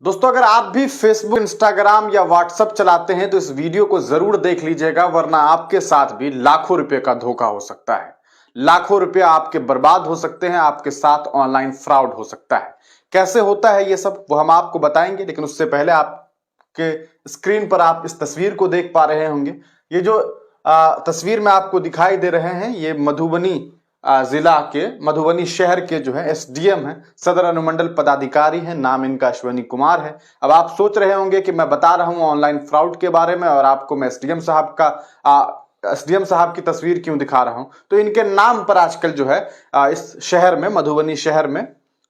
दोस्तों, अगर आप भी फेसबुक, इंस्टाग्राम या व्हाट्सएप चलाते हैं तो इस वीडियो को जरूर देख लीजिएगा, वरना आपके साथ भी लाखों रुपए का धोखा हो सकता है। लाखों रुपए आपके बर्बाद हो सकते हैं, आपके साथ ऑनलाइन फ्रॉड हो सकता है। कैसे होता है ये सब, वो हम आपको बताएंगे, लेकिन उससे पहले आपके स्क्रीन पर आप इस तस्वीर को देख पा रहे होंगे। ये जो तस्वीर में आपको दिखाई दे रहे हैं, ये मधुबनी जिला के, मधुबनी शहर के जो है एसडीएम है, सदर अनुमंडल पदाधिकारी है, नाम इनका अश्वनी कुमार है। अब आप सोच रहे होंगे कि मैं बता रहा हूं ऑनलाइन फ्रॉड के बारे में और आपको मैं एसडीएम साहब की तस्वीर क्यों दिखा रहा हूं। तो इनके नाम पर आजकल जो है इस शहर में, मधुबनी शहर में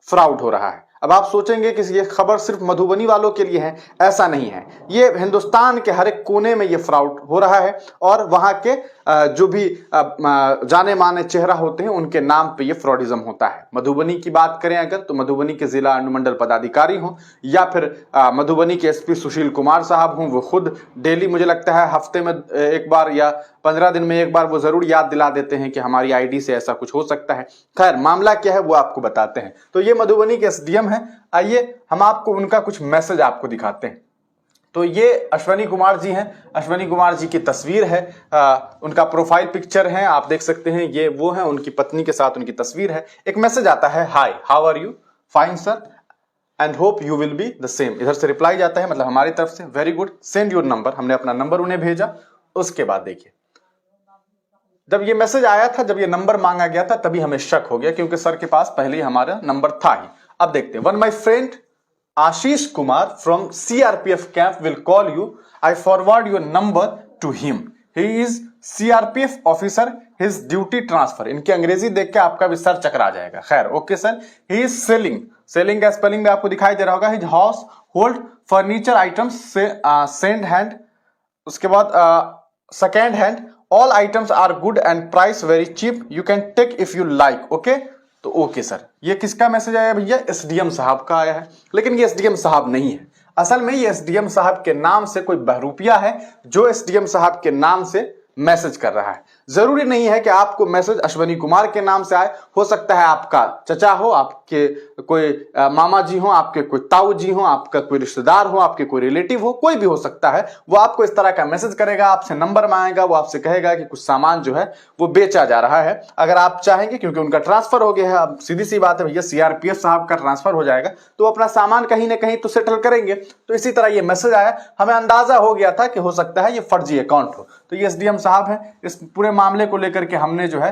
फ्रॉड हो रहा है। अब आप सोचेंगे कि ये खबर सिर्फ मधुबनी वालों के लिए है, ऐसा नहीं है। ये हिंदुस्तान के हर एक कोने में ये फ्रॉड हो रहा है और वहां के जो भी जाने माने चेहरा होते हैं उनके नाम पे ये फ्रॉडिज्म होता है। मधुबनी की बात करें अगर, तो मधुबनी के जिला अनुमंडल पदाधिकारी हों या फिर मधुबनी के एसपी सुशील कुमार साहब हों, वो खुद डेली, मुझे लगता है हफ्ते में एक बार या 15 दिन में एक बार वो जरूर याद दिला देते हैं कि हमारी आईडी से ऐसा कुछ हो सकता है। खैर, मामला क्या है वो आपको बताते हैं। तो ये मधुबनी के एसडीएम है। आइए हम आपको उनका कुछ मैसेज आपको दिखाते हैं। तो ये अश्वनी कुमार जी हैं, अश्वनी कुमार जी की तस्वीर है, उनका प्रोफाइल पिक्चर है, आप देख सकते हैं। ये वो है, उनकी पत्नी के साथ उनकी तस्वीर है। एक मैसेज आता है, hi how are you, fine sir and hope you will be the same. इधर से रिप्लाई जाता है, मतलब हमारी तरफ से, very good, send your number. हमने अपना नंबर उन्हें भेजा। उसके बाद देखिए, जब ये मैसेज आया था, जब ये नंबर मांगा गया था, तभी हमें शक हो गया, क्योंकि सर के पास पहले ही हमारा नंबर था ही। अब देखते हैं, one my friend Ashish Kumar from CRPF camp will call you. I forward your number to him. He is CRPF officer. His duty transfer. इनकी अंग्रेजी देख के आपका भी सर चकरा जाएगा। खैर, okay sir. He is selling का स्पेलिंग में आपको दिखाई दे रहा होगा। His household furniture items से send hand, उसके बाद second hand. All items are good and price very cheap. You can take if you like. Okay? तो ओके सर। ये किसका मैसेज आया भैया? एसडीएम साहब का आया है। लेकिन ये एसडीएम साहब नहीं है, असल में ये एसडीएम साहब के नाम से कोई बहरूपिया है जो एसडीएम साहब के नाम से मैसेज कर रहा है। जरूरी नहीं है कि आपको मैसेज अश्वनी कुमार के नाम से आए। हो सकता है आपका चचा हो, आपके कोई मामा जी हो, आपके कोई ताऊ जी हो, आपका कोई रिश्तेदार हो, आपके कोई रिलेटिव हो, कोई भी हो सकता है। वो आपको इस तरह का मैसेज करेगा, आपसे नंबर मांगेगा, वो आपसे कहेगा कि कुछ सामान जो है वो बेचा जा रहा है। अगर आप चाहेंगे, क्योंकि उनका ट्रांसफर हो गया है, अब सीधी सी बात है भैया, सीआरपीएफ साहब का ट्रांसफर हो जाएगा तो अपना सामान कहीं ना कहीं तो सेटल करेंगे। तो इसी तरह ये मैसेज आया, हमें अंदाजा हो गया था कि हो सकता है ये फर्जी अकाउंट हो। तो ये एसडीएम साहब हैं। इस पूरे मामले को लेकर के हमने जो है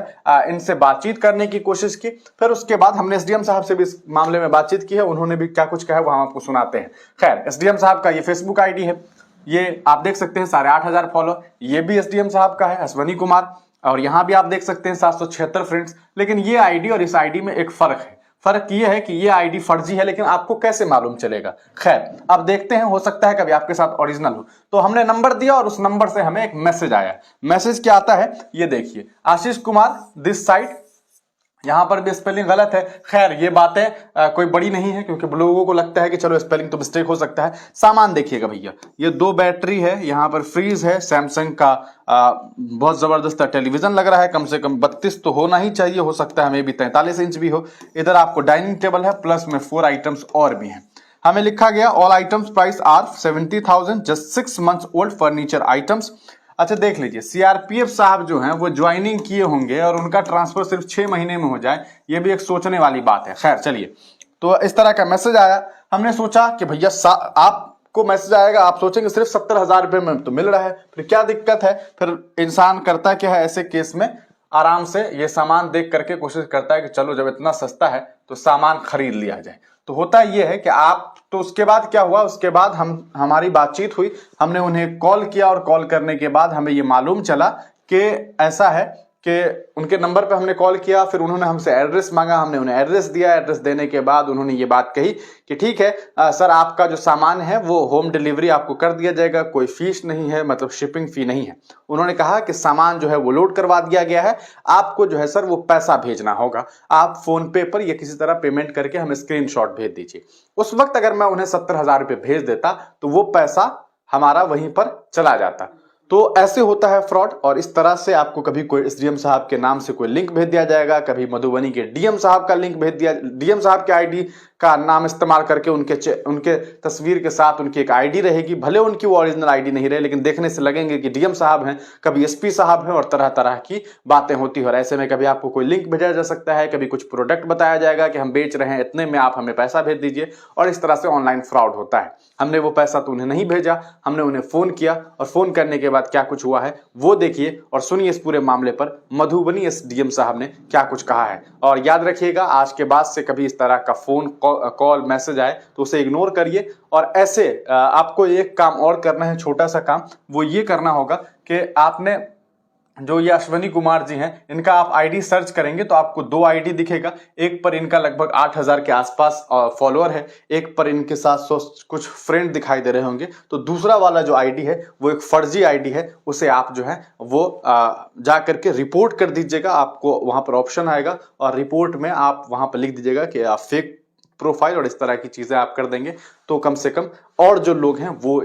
इनसे बातचीत करने की कोशिश की। फिर उसके बाद हमने एसडीएम साहब से भी इस मामले में बातचीत की है, उन्होंने भी क्या कुछ कहा वो हम आपको सुनाते हैं। खैर, एसडीएम साहब का ये फेसबुक आईडी है, ये आप देख सकते हैं 8,500 फॉलो। ये भी एसडीएम साहब का है, अश्वनी कुमार। और यहां भी आप देख सकते हैं 776 फ्रेंड्स। लेकिन ये आईडी और इस आईडी में एक फर्क है। फर्क ये है कि ये आईडी फर्जी है, लेकिन आपको कैसे मालूम चलेगा? खैर, अब देखते हैं, हो सकता है कभी आपके साथ ओरिजिनल हो। तो हमने नंबर दिया और उस नंबर से हमें एक मैसेज आया। मैसेज क्या आता है ये देखिए, आशीष कुमार दिस साइड। यहां पर भी स्पेलिंग गलत है। खैर, ये बातें कोई बड़ी नहीं है, क्योंकि लोगों को लगता है कि चलो स्पेलिंग तो मिस्टेक हो सकता है। सामान देखिएगा भैया, ये 2 बैटरी है, यहां पर फ्रीज है, सैमसंग का बहुत जबरदस्त टेलीविजन लग रहा है, कम से कम 32 तो होना ही चाहिए, हो सकता है मे भी 43 इंच भी हो। इधर आपको डाइनिंग टेबल है, प्लस में 4 आइटम्स और भी हैं। हमें लिखा गया all items price are 70,000, just 6 months old furniture items. अच्छा, देख लीजिए, सीआरपीएफ साहब जो हैं वो ज्वाइनिंग किए होंगे और उनका ट्रांसफर सिर्फ 6 महीने में हो जाए, ये भी एक सोचने वाली बात है। खैर चलिए, तो इस तरह का मैसेज आया। हमने सोचा कि भैया आपको मैसेज आएगा, आप सोचेंगे सिर्फ 70,000 रुपए में तो मिल रहा है, फिर क्या दिक्कत है? फिर इंसान करता क्या है ऐसे केस में, आराम से ये सामान देख करके कोशिश करता है कि चलो जब इतना सस्ता है तो सामान खरीद लिया जाए। तो होता ये है कि आप, तो उसके बाद क्या हुआ, उसके बाद हमारी बातचीत हुई, हमने उन्हें कॉल किया और कॉल करने के बाद हमें ये मालूम चला कि ऐसा है कि उनके नंबर पे हमने कॉल किया, फिर उन्होंने हमसे एड्रेस मांगा, हमने उन्हें एड्रेस दिया। एड्रेस देने के बाद उन्होंने ये बात कही कि ठीक है सर, आपका जो सामान है वो होम डिलीवरी आपको कर दिया जाएगा, कोई फीस नहीं है, मतलब शिपिंग फी नहीं है। उन्होंने कहा कि सामान जो है वो लोड करवा दिया गया है, आपको जो है सर वो पैसा भेजना होगा, आप फोन पे पर या किसी तरह पेमेंट करके हमें स्क्रीनशॉट भेज दीजिए। उस वक्त अगर मैं उन्हें 70,000 रुपये भेज देता तो वो पैसा हमारा वहीं पर चला जाता। तो ऐसे होता है फ्रॉड। और इस तरह से आपको कभी कोई एसडीएम साहब के नाम से कोई लिंक भेज दिया जाएगा, कभी मधुबनी के डीएम साहब का लिंक भेज दिया, डीएम साहब के आईडी का नाम इस्तेमाल करके उनके तस्वीर के साथ उनकी एक आईडी रहेगी, भले उनकी वो ओरिजिनल आईडी नहीं रहे, लेकिन देखने से लगेंगे कि डीएम साहब हैं, कभी एसपी साहब हैं, और तरह तरह की बातें होती है। और ऐसे में कभी आपको कोई लिंक भेजा जा सकता है, कभी कुछ प्रोडक्ट बताया जाएगा कि हम बेच रहे हैं इतने में, आप हमें पैसा भेज दीजिए, और इस तरह से ऑनलाइन फ्रॉड होता है। हमने वो पैसा तो उन्हें नहीं भेजा, हमने उन्हें फोन किया, और फोन करने के बाद क्या कुछ हुआ है वो देखिए और सुनिए इस पूरे मामले पर मधुबनी एसडीएम साहब ने क्या कुछ कहा है। और याद रखिएगा, आज के बाद से कभी इस तरह का फोन कॉल मैसेज आए तो उसे इग्नोर करिए। और ऐसे आपको एक काम और करना है, छोटा सा काम, वो ये करना होगा कि आपने जो ये अश्वनी कुमार जी हैं, इनका आप आईडी सर्च करेंगे तो आपको दो आईडी दिखेगा। एक पर इनका लगभग 8000 के आसपास फॉलोअर है, एक पर इनके साथ कुछ फ्रेंड दिखाई दे रहे होंगे। तो दूसरा वाला जो आईडी है वो एक फर्जी आईडी है, उसे आप जो है वो जा करके रिपोर्ट कर दीजिएगा। आपको वहां पर ऑप्शन आएगा और रिपोर्ट में आप वहां पर लिख दीजिएगा कि आप फेक प्रोफाइल और इस तरह की चीजें आप कर देंगे, तो कम से कम और जो लोग हैं वो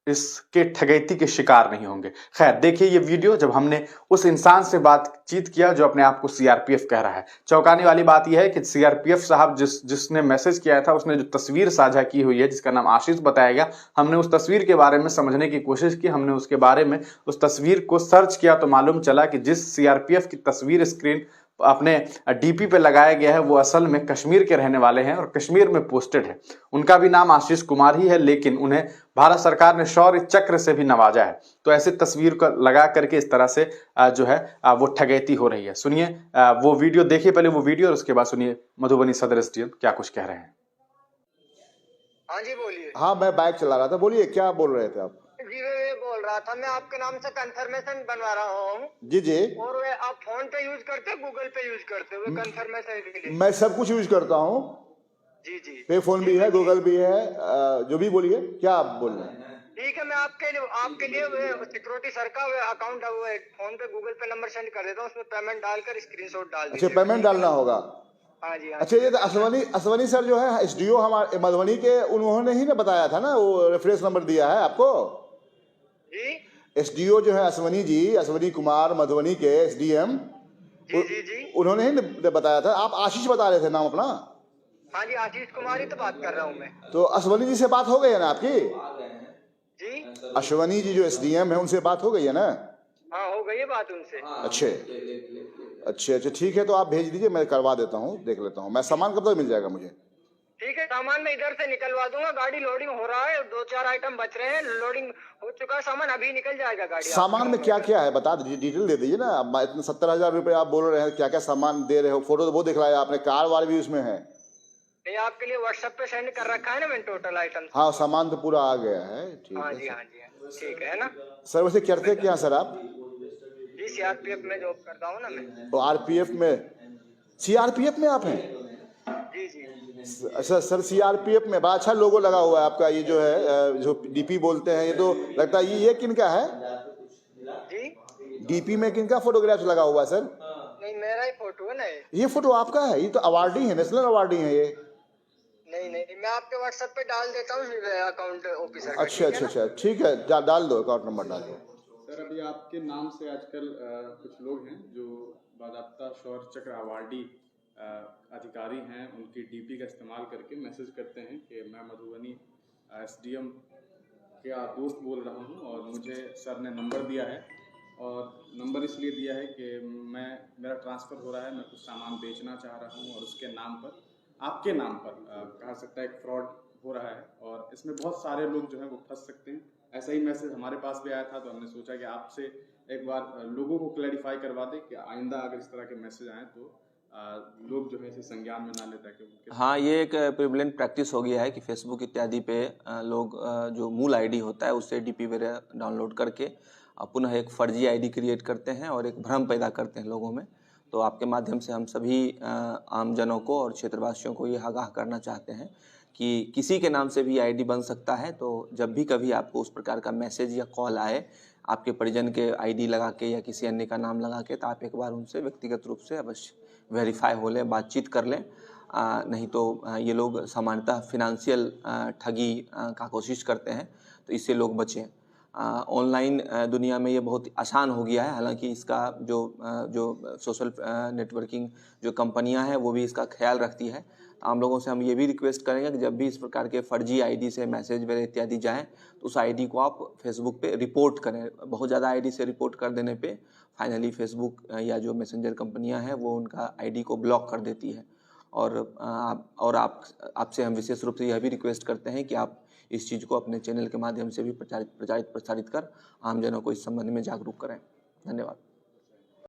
इसके ठगैती के शिकार नहीं होंगे। खैर, देखिए ये वीडियो जब हमने उस इंसान से बातचीत किया जो अपने आप को सीआरपीएफ कह रहा है। चौंकाने वाली बात यह है कि सीआरपीएफ साहब जिसने मैसेज किया था, उसने जो तस्वीर साझा की हुई है जिसका नाम आशीष बताया गया, हमने उस तस्वीर के बारे में समझने की कोशिश की, हमने उसके बारे में उस तस्वीर को सर्च किया तो मालूम चला कि जिस सीआरपीएफ की तस्वीर स्क्रीन अपने डीपी पे लगाया गया है वो असल में कश्मीर के रहने वाले हैं और कश्मीर में पोस्टेड है। उनका भी नाम आशीष कुमार ही है, लेकिन उन्हें भारत सरकार ने शौर्य चक्र से भी नवाजा है। तो ऐसे तस्वीर को लगा करके इस तरह से जो है वो ठगैती हो रही है। सुनिए वो वीडियो, देखिए पहले वो वीडियो और उसके बाद सुनिए मधुबनी सदर एसडीएम क्या कुछ कह रहे हैं। हाँ जी बोलिए। हाँ, मैं बाइक चला रहा था, बोलिए क्या बोल रहे थे आप? जी मैं ये बोल रहा था, मैं आपके नाम से कंफर्मेशन बनवा रहा हूँ। जी जी। और वे आप फोन पे यूज करते हो, गूगल पे यूज करते हो कंफर्मेशन के लिए? मैं सब कुछ यूज करता हूँ। जी जी। पे फोन भी है, गूगल भी है, जो भी बोलिए, क्या आप बोल रहे हैं? ठीक है, मैं आपके लिए सिक्योरिटी सर का अकाउंट फोन पे गूगल पे नंबर सेंड कर देता हूँ, उसमें पेमेंट डालकर स्क्रीनशॉट डाल दीजिए। अच्छा, पेमेंट डालना होगा? हाँ जी। अच्छा, ये अश्वनी सर जो है एसडीओ हमारे मधुबनी के, उन्होंने ही ना बताया था ना, वो रेफरेंस नंबर दिया है आपको जी। एसडीओ जो है अश्वनी कुमार मधुबनी के एसडीएम, जी जी जी। उन्होंने ही बताया था। आप आशीष बता रहे थे नाम अपना? हाँ जी, आशीष कुमार ही तो बात कर रहा हूँ मैं। तो अश्वनी जी से बात हो गई है ना आपकी? जी, अश्वनी जी जो एसडीएम है उनसे बात हो गई है ना? हाँ हो गई है बात उनसे। अच्छे, ठीक है, तो आप भेज दीजिए, मैं करवा देता हूँ, देख लेता हूँ। मैं सामान कब तक मिल जाएगा मुझे? ठीक है, सामान मैं इधर से निकलवा दूंगा, गाड़ी लोडिंग हो रहा है, 2-4 आइटम बच रहे हैं, लोडिंग हो चुका है, सामान अभी निकल जाएगा गाड़ी। सामान में क्या क्या है बता दीजिए, डिटेल दे दीजिए ना। इतने 70,000 रुपये आप बोल रहे हैं, क्या क्या सामान दे रहे हो? फोटो तो वो दिख रहा है आपने, कार वार भी उसमें है। नहीं, आपके लिए व्हाट्सएप पे सेंड कर रखा है ना मैंने टोटल आइटम। हाँ, सामान तो पूरा आ गया है, ठीक हाँ है जी, सर। हाँ जी, ठीक है ना सर वैसे करते क्या सर आप? जी, सीआरपीएफ में जॉब करता हूँ ना मैं। तो आरपीएफ में, सीआरपीएफ में आप हैं? जी जी। अच्छा सर, सीआरपीएफ में बड़ा अच्छा लोगो लगा हुआ है आपका, ये जो है जो डीपी बोलते हैं, ये तो लगता है ये किनका है? जी, डीपी में किनका फोटोग्राफ लगा हुआ है सर? नहीं मेरा ही फोटो है ना ये फोटो आपका है? ये तो अवार्डी है, नेशनल अवार्डी है ये। नहीं नहीं, मैं आपके व्हाट्सएप पे डाल देता हूँ अकाउंट ऑफिसर का। अच्छा, ठीक है, डाल दो, अकाउंट नंबर डाल दो। सर, अभी आपके नाम से आजकल कुछ लोग हैं जो बाज़ाब्ता शौर्य चक्र अवार्डी अधिकारी हैं, उनकी डीपी का इस्तेमाल करके मैसेज करते हैं कि मैं मधुबनी एसडीएम का दोस्त बोल रहा हूं और मुझे सर ने नंबर दिया है, और नंबर इसलिए दिया है कि मेरा ट्रांसफ़र हो रहा है, मैं कुछ सामान बेचना चाह रहा हूं, और उसके नाम पर, आपके नाम पर कहा सकता है एक फ्रॉड हो रहा है, और इसमें बहुत सारे लोग जो हैं वो फंस सकते हैं। ऐसा ही मैसेज हमारे पास भी आया था, तो हमने सोचा कि आपसे एक बार लोगों को क्लैरिफाई करवा दें कि आइंदा अगर इस तरह के मैसेज आए तो लोग जो है इसे संज्ञान में ना लेता कि। हाँ, ये एक प्रिवलेंट प्रैक्टिस हो गया है कि फेसबुक इत्यादि पे लोग जो मूल आईडी होता है उससे डीपी वगैरह डाउनलोड करके पुनः एक फर्जी आईडी क्रिएट करते हैं और एक भ्रम पैदा करते हैं लोगों में। तो आपके माध्यम से हम सभी आमजनों को और क्षेत्रवासियों को ये आगाह करना चाहते हैं कि किसी के नाम से भी आईडी बन सकता है। तो जब भी कभी आपको उस प्रकार का मैसेज या कॉल आए आपके परिजन के आईडी लगा के या किसी अन्य का नाम लगा के, तो आप एक बार उनसे व्यक्तिगत रूप से अवश्य वेरीफाई हो लें, बातचीत कर लें। नहीं तो ये लोग सामान्यतः फिनेंशियल ठगी का कोशिश करते हैं, तो इससे लोग बचें। ऑनलाइन दुनिया में ये बहुत आसान हो गया है। हालांकि इसका जो सोशल नेटवर्किंग जो कंपनियां हैं वो भी इसका ख्याल रखती है। आम लोगों से हम ये भी रिक्वेस्ट करेंगे कि जब भी इस प्रकार के फर्जी आईडी से मैसेज वगैरह इत्यादि जाएं तो उस आईडी को आप फेसबुक पे रिपोर्ट करें। बहुत ज़्यादा आईडी से रिपोर्ट कर देने पे फाइनली फेसबुक या जो मैसेंजर कंपनियां हैं वो उनका आईडी को ब्लॉक कर देती है। और आपसे हम विशेष रूप से यह भी रिक्वेस्ट करते हैं कि आप इस चीज़ को अपने चैनल के माध्यम से भी प्रचारित प्रसारित कर आमजनों को इस संबंध में जागरूक करें। धन्यवाद।